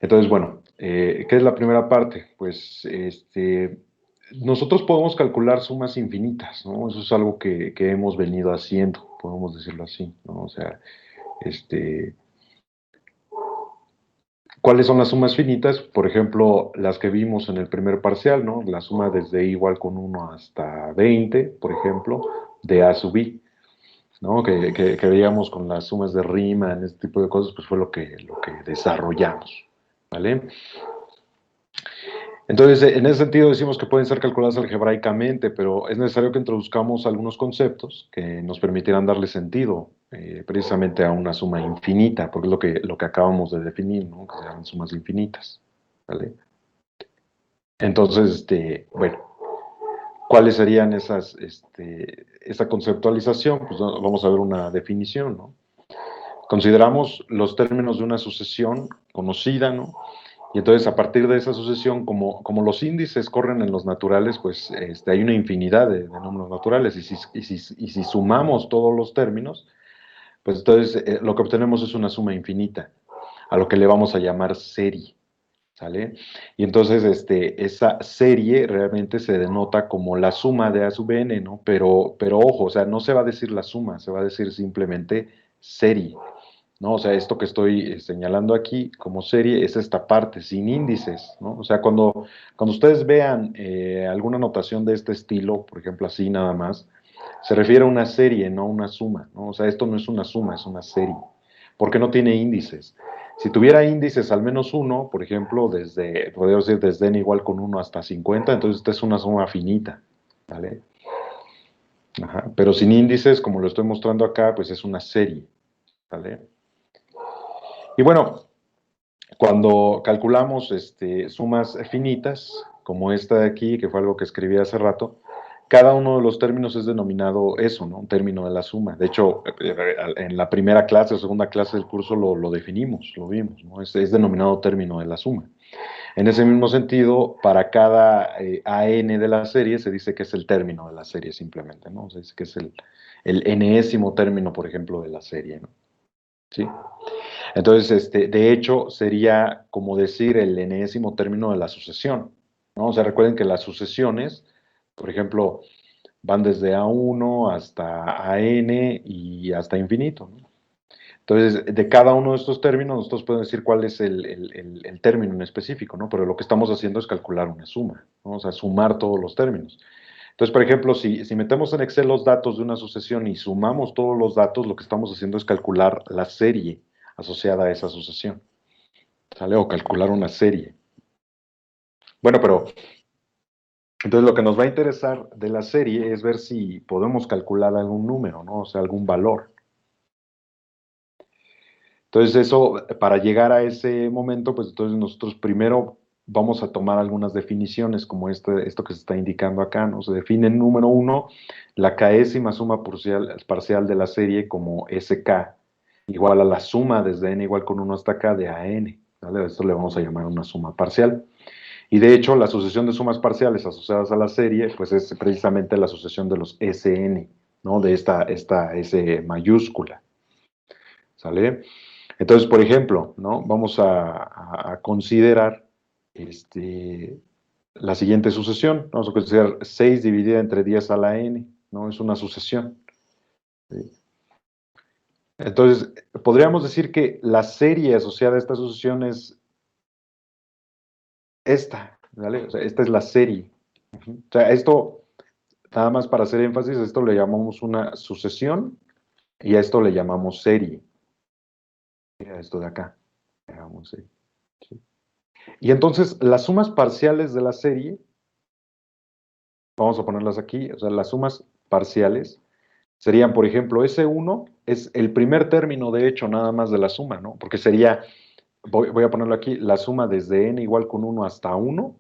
Entonces, bueno, ¿qué es la primera parte? Pues nosotros podemos calcular sumas infinitas, ¿no? Eso es algo que hemos venido haciendo, podemos decirlo así, ¿no? O sea, este, ¿cuáles son las sumas finitas? Por ejemplo, las que vimos en el primer parcial, ¿no? La suma desde i igual con 1 hasta 20, por ejemplo, de a sub i, ¿no? Que veíamos con las sumas de Riemann, este tipo de cosas, pues fue lo que desarrollamos, ¿vale? Entonces, en ese sentido decimos que pueden ser calculadas algebraicamente, pero es necesario que introduzcamos algunos conceptos que nos permitieran darle sentido precisamente a una suma infinita, porque es lo que acabamos de definir, ¿no? Que sean sumas infinitas, ¿vale? Entonces, bueno, ¿cuáles serían esa conceptualización? Pues vamos a ver una definición, ¿no? Consideramos los términos de una sucesión conocida, ¿no? Y entonces, a partir de esa sucesión, como los índices corren en los naturales, pues hay una infinidad de números naturales. Y si sumamos todos los términos, pues entonces lo que obtenemos es una suma infinita, a lo que le vamos a llamar serie. ¿Sale? Y entonces esa serie realmente se denota como la suma de A sub n, ¿no? Pero ojo, o sea, no se va a decir la suma, se va a decir simplemente serie. ¿No? O sea, esto que estoy señalando aquí como serie es esta parte, sin índices, ¿no? O sea, cuando ustedes vean alguna notación de este estilo, por ejemplo, así nada más, se refiere a una serie, no a una suma, ¿no? O sea, esto no es una suma, es una serie, porque no tiene índices. Si tuviera índices al menos uno, por ejemplo, podríamos decir desde n igual con 1 hasta 50, entonces esta es una suma finita, ¿vale? Ajá. Pero sin índices, como lo estoy mostrando acá, pues es una serie, ¿vale? Y bueno, cuando calculamos sumas finitas, como esta de aquí, que fue algo que escribí hace rato, cada uno de los términos es denominado eso, ¿no? Un término de la suma. De hecho, en la primera clase o segunda clase del curso lo definimos, lo vimos, ¿no? Es denominado término de la suma. En ese mismo sentido, para cada AN de la serie se dice que es el término de la serie simplemente, ¿no? Se dice que es el enésimo término, por ejemplo, de la serie, ¿no? ¿Sí? Entonces, de hecho, sería como decir el enésimo término de la sucesión, ¿no? O sea, recuerden que las sucesiones, por ejemplo, van desde A1 hasta AN y hasta infinito, ¿no? Entonces, de cada uno de estos términos, nosotros podemos decir cuál es el término en específico, ¿no? Pero lo que estamos haciendo es calcular una suma, ¿no? O sea, sumar todos los términos. Entonces, por ejemplo, si metemos en Excel los datos de una sucesión y sumamos todos los datos, lo que estamos haciendo es calcular la serie asociada a esa sucesión, ¿sale? O calcular una serie. Bueno, pero entonces lo que nos va a interesar de la serie es ver si podemos calcular algún número, ¿no? O sea, algún valor. Entonces eso, para llegar a ese momento, pues entonces nosotros primero vamos a tomar algunas definiciones, como esto que se está indicando acá, ¿no? Se define en número uno la késima suma parcial de la serie como SK, igual a la suma desde n igual con 1 hasta k de AN, ¿vale? Esto le vamos a llamar una suma parcial. Y de hecho, la sucesión de sumas parciales asociadas a la serie, pues es precisamente la sucesión de los SN, ¿no? De esta S mayúscula, ¿sale? Entonces, por ejemplo, ¿no? Vamos a considerar la siguiente sucesión. Vamos a considerar 6 dividida entre 10 a la n, ¿no? Es una sucesión. ¿Sí? Entonces, podríamos decir que la serie asociada a esta sucesión es esta, ¿vale? O sea, esta es la serie. O sea, esto, nada más para hacer énfasis, esto le llamamos una sucesión y a esto le llamamos serie. A esto de acá, le llamamos serie. ¿Sí? Y entonces, las sumas parciales de la serie, vamos a ponerlas aquí, o sea, las sumas parciales serían, por ejemplo, S1 es el primer término, de hecho, nada más de la suma, ¿no? Porque sería, voy a ponerlo aquí, la suma desde n igual con 1 hasta 1,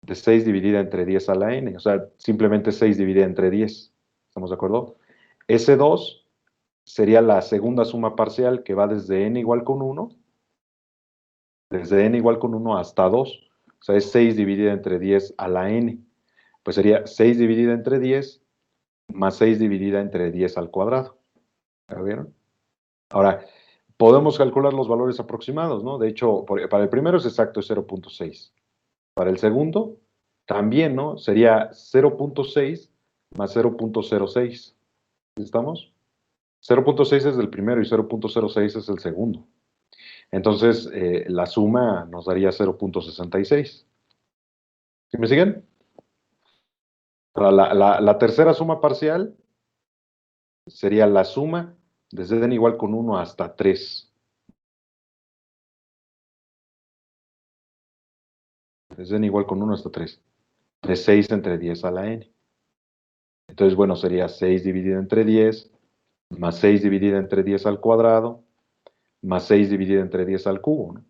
de 6 dividida entre 10 a la n, o sea, simplemente 6 dividida entre 10, ¿estamos de acuerdo? S2 sería la segunda suma parcial que va desde n igual con 1, desde n igual con 1 hasta 2, o sea, es 6 dividida entre 10 a la n, pues sería 6 dividida entre 10 más 6 dividida entre 10 al cuadrado. ¿Ya vieron? Ahora, podemos calcular los valores aproximados, ¿no? De hecho, para el primero es exacto, es 0.6. Para el segundo, también, ¿no? Sería 0.6 más 0.06. ¿Estamos? 0.6 es el primero y 0.06 es el segundo. Entonces, la suma nos daría 0.66. ¿Sí me siguen? Para la tercera suma parcial sería la suma desde n igual con 1 hasta 3. Desde n igual con 1 hasta 3. De 6 entre 10 a la n. Entonces, bueno, sería 6 dividido entre 10, más 6 dividido entre 10 al cuadrado, más 6 dividido entre 10 al cubo, ¿no?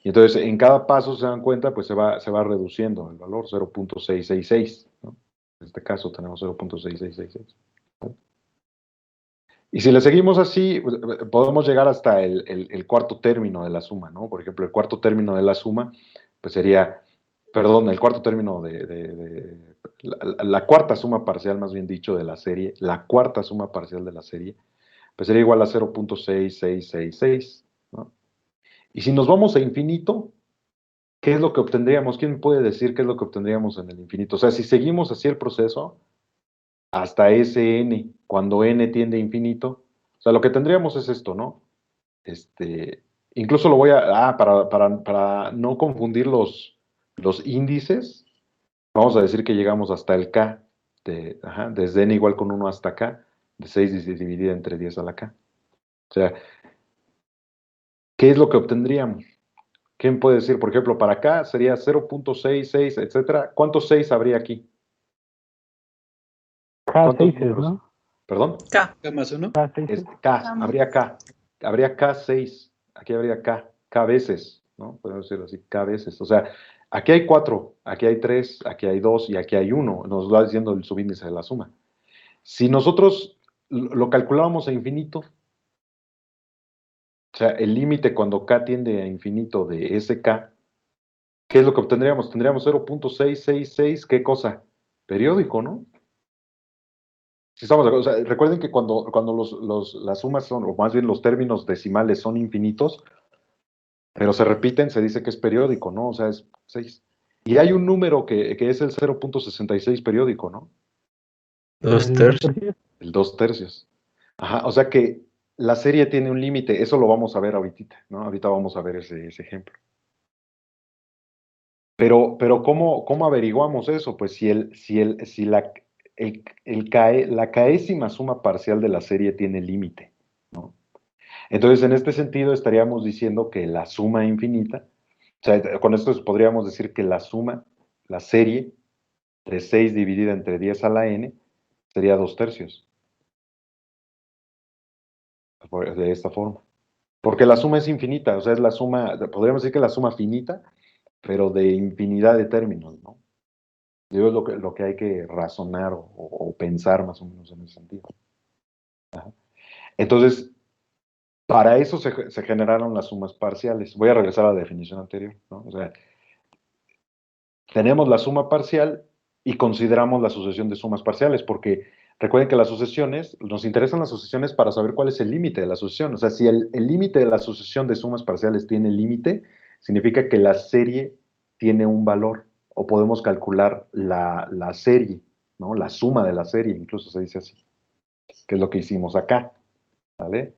Y entonces, en cada paso, se dan cuenta, pues se va reduciendo el valor, 0.666, ¿no? En este caso tenemos 0.6666. Y si le seguimos así, podemos llegar hasta el cuarto término de la suma, ¿no? Por ejemplo, el cuarto término de la suma, pues sería, perdón, el cuarto término la cuarta suma parcial, más bien dicho, de la serie, la cuarta suma parcial de la serie, pues sería igual a 0.6666, ¿no? Y si nos vamos a infinito, ¿qué es lo que obtendríamos? ¿Quién puede decir qué es lo que obtendríamos en el infinito? O sea, si seguimos así el proceso, hasta ese n, cuando n tiende a infinito, o sea, lo que tendríamos es esto, ¿no? Incluso lo voy para no confundir los índices, vamos a decir que llegamos hasta el k, desde n igual con 1 hasta k, de 6 dividida entre 10 a la k. O sea, ¿qué es lo que obtendríamos? ¿Quién puede decir, por ejemplo, para acá sería 0.66, etcétera? ¿Cuántos 6 habría aquí? ¿Cuántos K6, números? ¿no? ¿Perdón? K. K más uno. K6. K, habría K. Habría K6. Aquí habría K. K veces, ¿no? Podemos decirlo así, K veces. O sea, aquí hay 4, aquí hay 3, aquí hay 2 y aquí hay 1. Nos va diciendo el subíndice de la suma. Si nosotros lo calculábamos a infinito, o sea, el límite cuando K tiende a infinito de ese K, ¿qué es lo que obtendríamos? Tendríamos 0.666, ¿qué cosa? Periódico, ¿no? Si estamos de acuerdo, o sea, recuerden que cuando las sumas son, o más bien los términos decimales son infinitos, pero se repiten, se dice que es periódico, ¿no? O sea, es 6. Y hay un número que es el 0.66 periódico, ¿no? Dos El 2 tercios. tercios. El 2 tercios. Ajá, o sea que la serie tiene un límite, eso lo vamos a ver ahorita, ¿no? Ahorita vamos a ver ese ejemplo. Pero ¿cómo averiguamos eso? Pues si la caésima suma parcial de la serie tiene límite, ¿no? Entonces, en este sentido, estaríamos diciendo que la suma infinita, o sea, con esto podríamos decir que la serie de 6 dividida entre 10 a la n, sería 2 tercios, de esta forma. Porque la suma es infinita, o sea, es la suma, podríamos decir que la suma finita, pero de infinidad de términos, ¿no? Digo, es lo que hay que razonar o pensar más o menos en ese sentido. Ajá. Entonces, para eso se generaron las sumas parciales. Voy a regresar a la definición anterior, ¿no? O sea, tenemos la suma parcial y consideramos la sucesión de sumas parciales, porque recuerden que las sucesiones, nos interesan las sucesiones para saber cuál es el límite de la sucesión. O sea, si el límite de la sucesión de sumas parciales tiene límite, significa que la serie tiene un valor, o podemos calcular la serie, ¿no? La suma de la serie, incluso se dice así, que es lo que hicimos acá, ¿vale?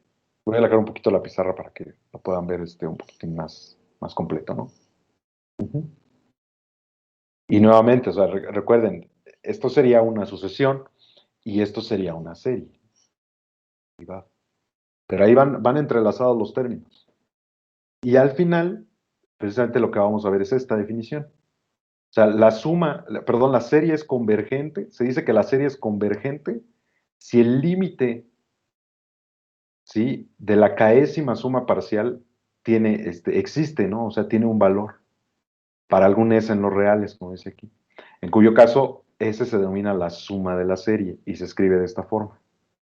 Voy a alargar un poquito la pizarra para que lo puedan ver un poquitín más completo, ¿no? Ujú. Y nuevamente, o sea, recuerden, esto sería una sucesión y esto sería una serie. Pero ahí van entrelazados los términos. Y al final, precisamente lo que vamos a ver es esta definición. O sea, la serie es convergente. Se dice que la serie es convergente si el límite, ¿sí?, de la késima suma parcial existe, ¿no? O sea, tiene un valor para algún s en los reales, como dice aquí. En cuyo caso, ese se denomina la suma de la serie y se escribe de esta forma.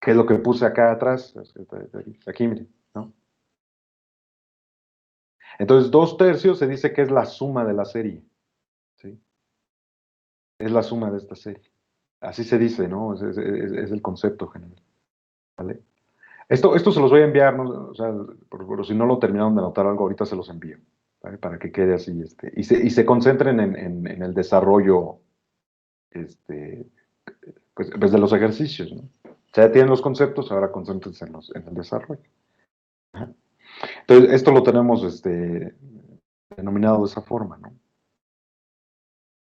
¿Qué es lo que puse acá atrás? Aquí, miren, ¿no? Entonces, 2 tercios se dice que es la suma de la serie, ¿sí? Es la suma de esta serie. Así se dice, ¿no? Es el concepto general, ¿vale? Esto se los voy a enviar, ¿no? O sea, por si no lo terminaron de anotar algo, ahorita se los envío, ¿vale? Para que quede así, y se concentren en el desarrollo, este, pues de los ejercicios, ¿no? Ya tienen los conceptos, ahora concéntrense en el desarrollo. Ajá. Entonces, esto lo tenemos, denominado de esa forma, ¿no?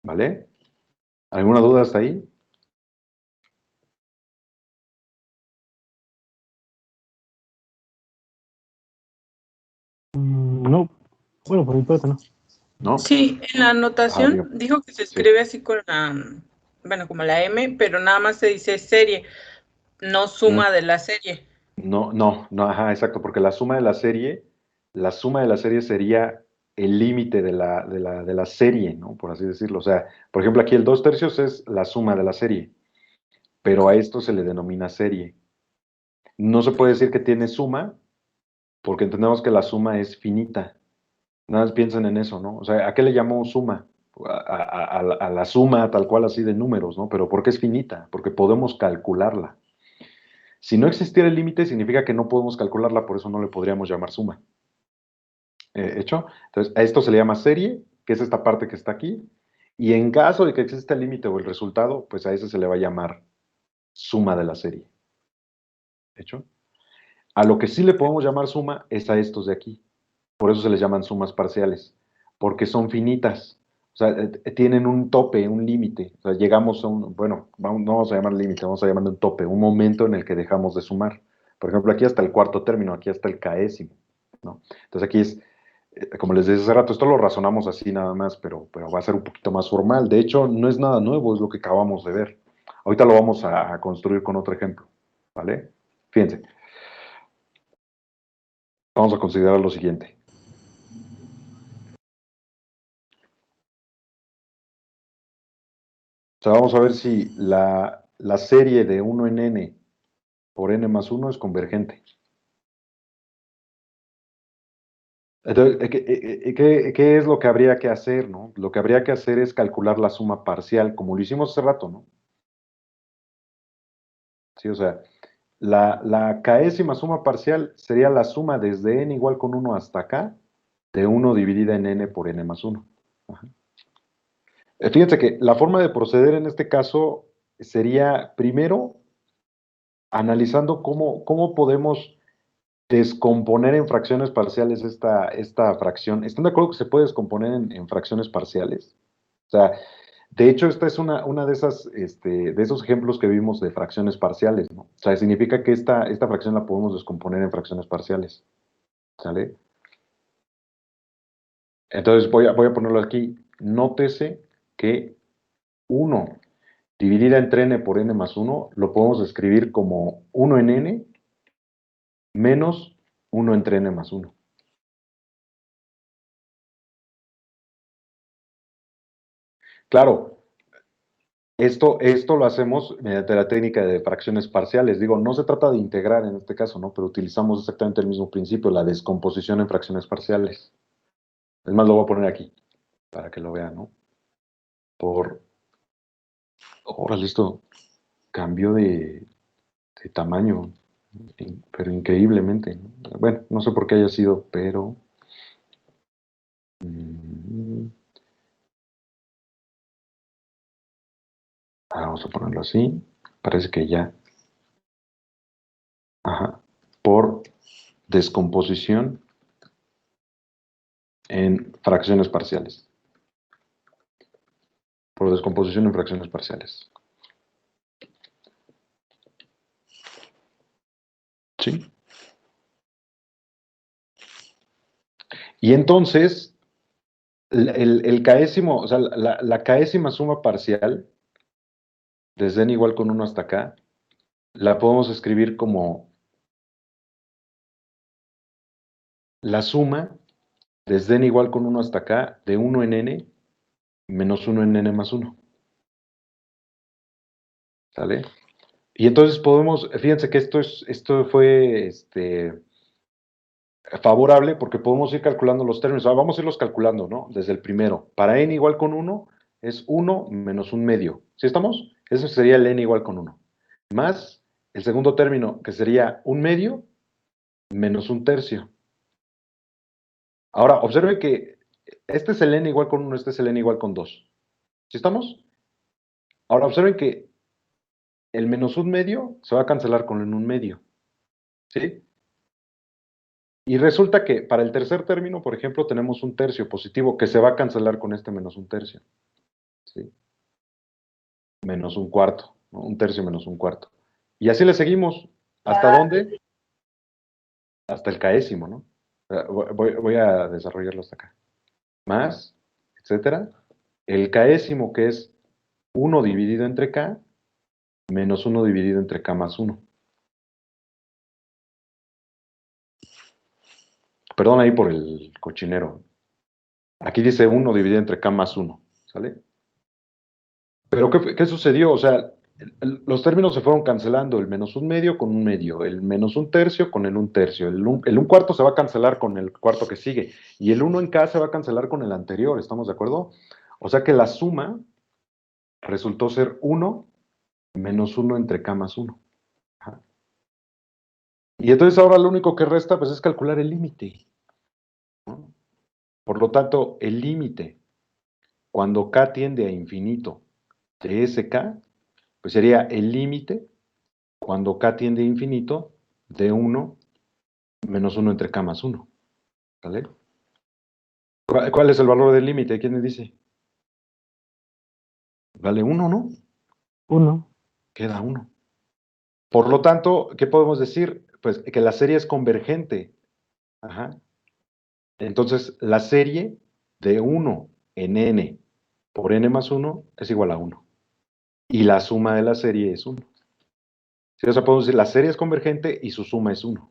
¿Vale? ¿Alguna duda hasta ahí? No, bueno, por mi parte no. ¿No? Sí, en la anotación Digo, dijo que se sí. escribe así con la, bueno, como la M, pero nada más se dice serie, no suma de la serie. No, ajá, exacto, porque la suma de la serie sería el límite de la serie, ¿no? Por así decirlo. O sea, por ejemplo, aquí el 2/3 es la suma de la serie, pero a esto se le denomina serie. No se puede decir que tiene suma, porque entendemos que la suma es finita. Nada más piensen en eso, ¿no? O sea, ¿a qué le llamamos suma? A la suma tal cual así de números, ¿no? Pero ¿por qué es finita? Porque podemos calcularla. Si no existiera el límite, significa que no podemos calcularla, por eso no le podríamos llamar suma. ¿Hecho? Entonces, a esto se le llama serie, que es esta parte que está aquí, y en caso de que exista el límite o el resultado, pues a ese se le va a llamar suma de la serie. ¿Hecho? A lo que sí le podemos llamar suma es a estos de aquí. Por eso se les llaman sumas parciales, porque son finitas. O sea, tienen un tope, un límite. O sea, llegamos a bueno, no vamos a llamar límite, vamos a llamar un tope, un momento en el que dejamos de sumar. Por ejemplo, aquí hasta el cuarto término, aquí hasta el késimo, ¿no? Entonces aquí es, como les decía hace rato, esto lo razonamos así nada más, pero va a ser un poquito más formal. De hecho, no es nada nuevo, es lo que acabamos de ver. Ahorita lo vamos a construir con otro ejemplo, ¿vale? Fíjense. Vamos a considerar lo siguiente. O sea, vamos a ver si la serie de 1 en n por n más 1 es convergente. Entonces, ¿qué es lo que habría que hacer, no? Lo que habría que hacer es calcular la suma parcial, como lo hicimos hace rato, ¿no? Sí, o sea, la késima suma parcial sería la suma desde n igual con 1 hasta acá, de 1 dividida en n por n más 1. Ajá. Fíjense que la forma de proceder en este caso sería, primero, analizando cómo podemos descomponer en fracciones parciales esta fracción. ¿Están de acuerdo que se puede descomponer en fracciones parciales? O sea, de hecho, esta es una de esas, de esos ejemplos que vimos de fracciones parciales, ¿no? O sea, significa que esta fracción la podemos descomponer en fracciones parciales. ¿Sale? Entonces voy a ponerlo aquí. Nótese que 1 dividida entre n por n más 1 lo podemos escribir como 1 en n menos 1 entre n más 1. Claro, esto lo hacemos mediante la técnica de fracciones parciales. Digo, no se trata de integrar en este caso, ¿no? Pero utilizamos exactamente el mismo principio, la descomposición en fracciones parciales. Es más, lo voy a poner aquí, para que lo vean, ¿no? Órale, esto cambió de tamaño, pero increíblemente, ¿no? Bueno, no sé por qué haya sido, pero... vamos a ponerlo así. Parece que ya. Ajá. Por descomposición en fracciones parciales. Por descomposición en fracciones parciales. ¿Sí? Y entonces, el késimo, o sea, la késima suma parcial, desde n igual con 1 hasta acá, la podemos escribir como la suma desde n igual con 1 hasta acá de 1 en n menos 1 en n más 1. ¿Sale? Y entonces podemos, fíjense que esto fue favorable porque podemos ir calculando los términos. Vamos a irlos calculando, ¿no? Desde el primero. Para n igual con 1 es 1 menos 1 medio. ¿Sí estamos? Eso sería el n igual con 1. Más el segundo término, que sería 1/2 menos 1/3. Ahora, observen que este es el n igual con 1, este es el n igual con 2. ¿Sí estamos? Ahora, observen que el menos 1/2 se va a cancelar con el 1/2. ¿Sí? Y resulta que para el tercer término, por ejemplo, tenemos 1/3 positivo que se va a cancelar con este menos 1/3. ¿Sí? Menos 1/4, ¿no? 1/3 menos 1/4. Y así le seguimos. ¿Hasta dónde? Hasta el késimo, ¿no? Voy a desarrollarlo hasta acá. Más, etcétera. El késimo, que es 1 dividido entre k, menos 1 dividido entre k más 1. Perdón ahí por el cochinero. Aquí dice 1 dividido entre k más 1, ¿sale? Pero ¿qué sucedió? O sea, los términos se fueron cancelando, el menos 1/2 con 1/2, el menos 1/3 con el 1/3, el 1/4 se va a cancelar con el cuarto que sigue, y el 1 en k se va a cancelar con el anterior, ¿estamos de acuerdo? O sea que la suma resultó ser 1 menos 1 entre k más 1. Ajá. Y entonces ahora lo único que resta pues es calcular el límite, ¿no? Por lo tanto, el límite, cuando k tiende a infinito de ese k, pues sería el límite cuando k tiende a infinito de 1 menos 1 entre k más 1. ¿Vale? ¿Cuál es el valor del límite? ¿Quién me dice? Vale 1, ¿no? 1. Queda 1. Por lo tanto, ¿qué podemos decir? Pues que la serie es convergente. Ajá. Entonces, la serie de 1 en n por n más 1 es igual a 1. Y la suma de la serie es 1. ¿Sí? O sea, podemos decir, la serie es convergente y su suma es 1.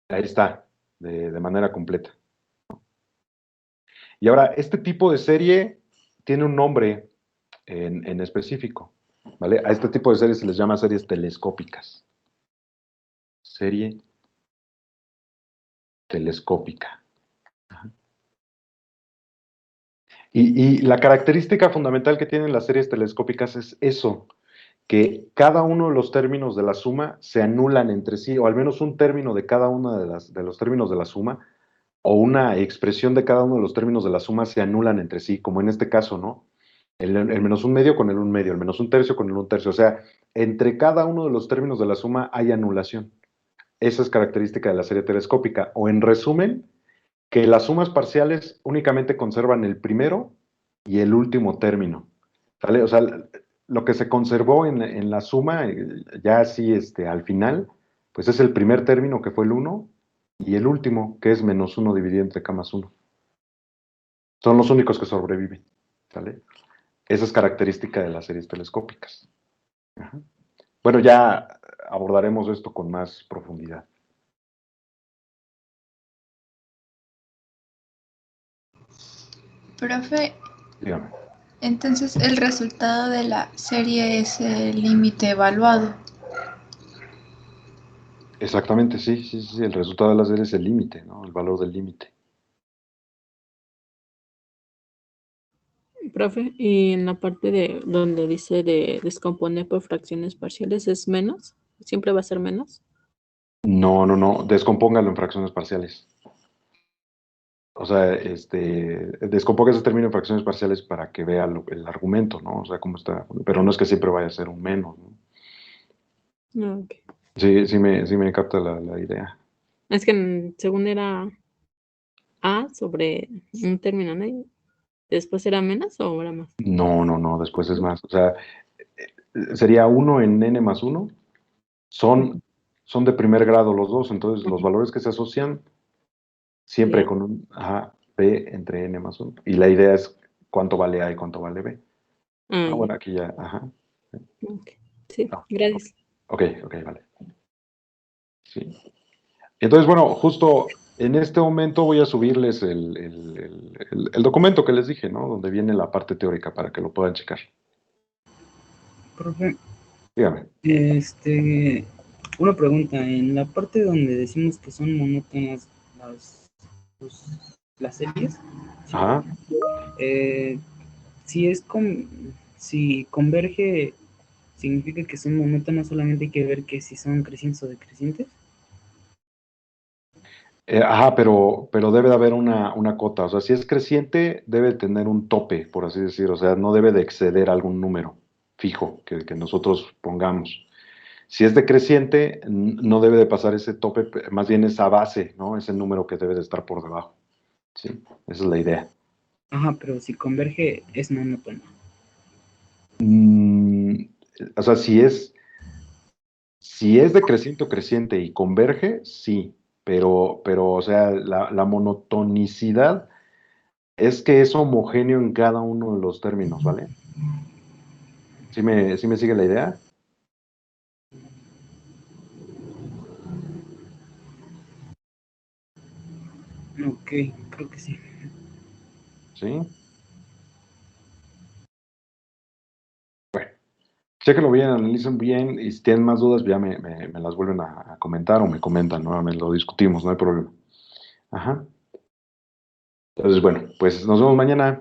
Ahí está, de manera completa. Y ahora, este tipo de serie tiene un nombre en específico, ¿vale? A este tipo de series se les llama series telescópicas. Serie telescópica. Y la característica fundamental que tienen las series telescópicas es eso, que cada uno de los términos de la suma se anulan entre sí, o al menos un término de cada uno de los términos de la suma, o una expresión de cada uno de los términos de la suma se anulan entre sí, como en este caso, ¿no? El menos 1/2 con el 1/2, el menos 1/3 con el 1/3. O sea, entre cada uno de los términos de la suma hay anulación. Esa es característica de la serie telescópica. O en resumen, que las sumas parciales únicamente conservan el primero y el último término. ¿Vale? O sea, lo que se conservó en la suma, ya así al final, pues es el primer término que fue el 1 y el último, que es menos 1 dividido entre k más 1. Son los únicos que sobreviven. ¿Vale? Esa es característica de las series telescópicas. Ajá. Bueno, ya abordaremos esto con más profundidad. Profe, Dígame. entonces el resultado de la serie es el límite evaluado. Exactamente, sí. El resultado de la serie es el límite, ¿no? El valor del límite. Profe, y en la parte de donde dice de descomponer por fracciones parciales, ¿es menos? ¿Siempre va a ser menos? No. Descompóngalo en fracciones parciales. O sea, descomponga ese término en fracciones parciales para que vea el argumento, ¿no? O sea, cómo está. Pero no es que siempre vaya a ser un menos, ¿no? No, ok. Sí me capta la idea. Es que según era A sobre un término, ¿no? Y después era menos o era más. No, después es más. O sea, sería 1 en n más 1. Son de primer grado los dos, entonces los valores que se asocian siempre con un B entre n más 1. Y la idea es cuánto vale A y cuánto vale B. Bueno, aquí ya, Ok. Sí, Ah, gracias. ok, vale. Sí. Entonces, bueno, justo en este momento voy a subirles el documento que les dije, ¿no? Donde viene la parte teórica para que lo puedan checar. Profe, Dígame. una pregunta. En la parte donde decimos que son monótonas las series, ¿sí? Ajá. Si converge ¿Significa que son monótonas? Solamente hay que ver que si son crecientes o decrecientes. Ajá, pero debe de haber una cota. O sea, si es creciente, debe tener un tope, por así decir. O sea, no debe de exceder algún número fijo que nosotros pongamos. Si es decreciente, no debe de pasar ese tope, más bien esa base, ¿no? Ese número que debe de estar por debajo. ¿Sí? Esa es la idea. Ajá, pero si converge es monótono. Mm, o sea, si es decreciente o creciente y converge, sí. Pero, o sea, la monotonicidad es que es homogéneo en cada uno de los términos, ¿vale? ¿Sí me sigue la idea? Ok, creo que sí. ¿Sí? Chéquenlo bien, analicen bien y si tienen más dudas ya me las vuelven a comentar o me comentan, nuevamente lo discutimos, no hay problema. Ajá. Entonces, bueno, pues nos vemos mañana.